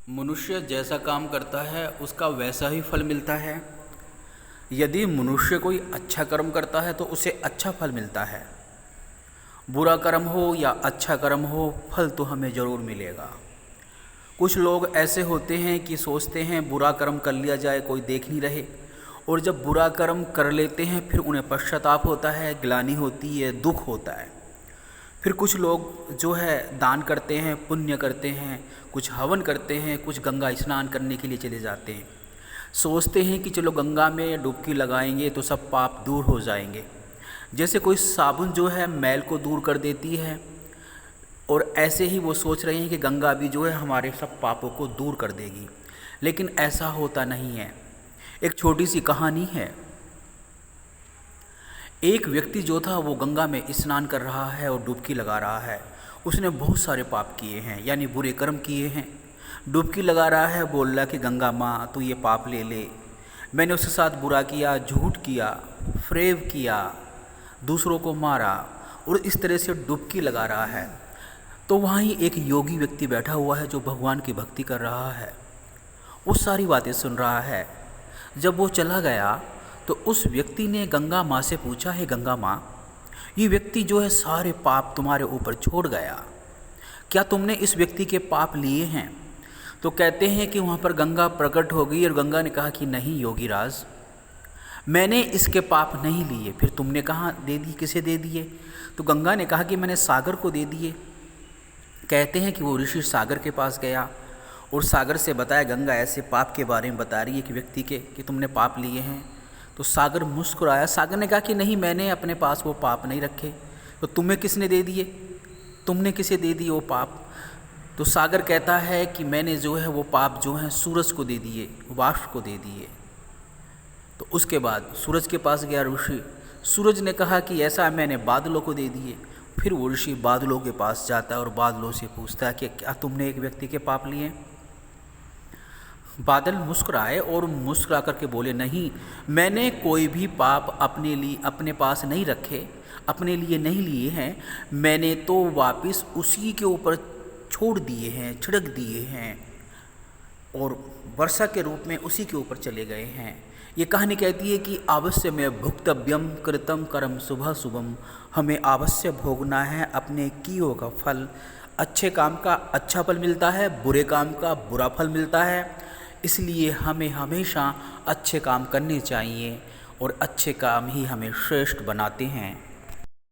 मनुष्य जैसा काम करता है उसका वैसा ही फल मिलता है। यदि मनुष्य कोई अच्छा कर्म करता है तो उसे अच्छा फल मिलता है। बुरा कर्म हो या अच्छा कर्म हो, फल तो हमें ज़रूर मिलेगा। कुछ लोग ऐसे होते हैं कि सोचते हैं बुरा कर्म कर लिया जाए, कोई देख नहीं रहे, और जब बुरा कर्म कर लेते हैं फिर उन्हें पश्चाताप होता है, ग्लानि होती है, दुख होता है। फिर कुछ लोग जो है दान करते हैं, पुण्य करते हैं, कुछ हवन करते हैं, कुछ गंगा स्नान करने के लिए चले जाते हैं। सोचते हैं कि चलो गंगा में डुबकी लगाएंगे तो सब पाप दूर हो जाएंगे। जैसे कोई साबुन जो है मैल को दूर कर देती है, और ऐसे ही वो सोच रहे हैं कि गंगा भी जो है हमारे सब पापों को दूर कर देगी, लेकिन ऐसा होता नहीं है। एक छोटी सी कहानी है। एक व्यक्ति जो था वो गंगा में स्नान कर रहा है और डुबकी लगा रहा है। उसने बहुत सारे पाप किए हैं, यानी बुरे कर्म किए हैं। डुबकी लगा रहा है, बोल रहा कि गंगा माँ तू ये पाप ले ले, मैंने उसके साथ बुरा किया, झूठ किया, फ्रेब किया, दूसरों को मारा, और इस तरह से डुबकी लगा रहा है। तो वहीं एक योगी व्यक्ति बैठा हुआ है जो भगवान की भक्ति कर रहा है। वो सारी बातें सुन रहा है। जब वो चला गया तो उस व्यक्ति ने गंगा माँ से पूछा, है गंगा माँ, ये व्यक्ति जो है सारे पाप तुम्हारे ऊपर छोड़ गया, क्या तुमने इस व्यक्ति के पाप लिए हैं? तो कहते हैं कि वहाँ पर गंगा प्रकट हो गई और गंगा ने कहा कि नहीं योगीराज, मैंने इसके पाप नहीं लिए। फिर तुमने कहाँ दे दिए, किसे दे दिए? तो गंगा ने कहा कि मैंने सागर को दे दिए। कहते हैं कि वो ऋषि सागर के पास गया और सागर से बताया गंगा ऐसे पाप के बारे में बता रही है कि व्यक्ति के कि तुमने पाप लिए हैं। तो सागर मुस्कुराया। सागर ने कहा कि नहीं, मैंने अपने पास वो पाप नहीं रखे। तो तुम्हें किसने दे दिए? तुमने किसे दे दिए वो पाप? तो सागर कहता है कि मैंने जो है वो पाप जो है सूरज को दे दिए, वाष्प को दे दिए। तो उसके बाद सूरज के पास गया ऋषि। सूरज ने कहा कि ऐसा मैंने बादलों को दे दिए। फिर वो ऋषि बादलों के पास जाता है और बादलों से पूछता है कि क्या तुमने एक व्यक्ति के पाप लिए? बादल मुस्कुराए और मुस्कुरा करके बोले, नहीं, मैंने कोई भी पाप अपने पास नहीं रखे, अपने लिए नहीं लिए हैं। मैंने तो वापस उसी के ऊपर छोड़ दिए हैं, छिड़क दिए हैं, और वर्षा के रूप में उसी के ऊपर चले गए हैं। ये कहानी कहती है कि अवश्य में भुक्तव्यम कृतम कर्म शुभ शुभम, हमें अवश्य भोगना है अपने किए का फल। अच्छे काम का अच्छा फल मिलता है, बुरे काम का बुरा फल मिलता है। इसलिए हमें हमेशा अच्छे काम करने चाहिए, और अच्छे काम ही हमें श्रेष्ठ बनाते हैं।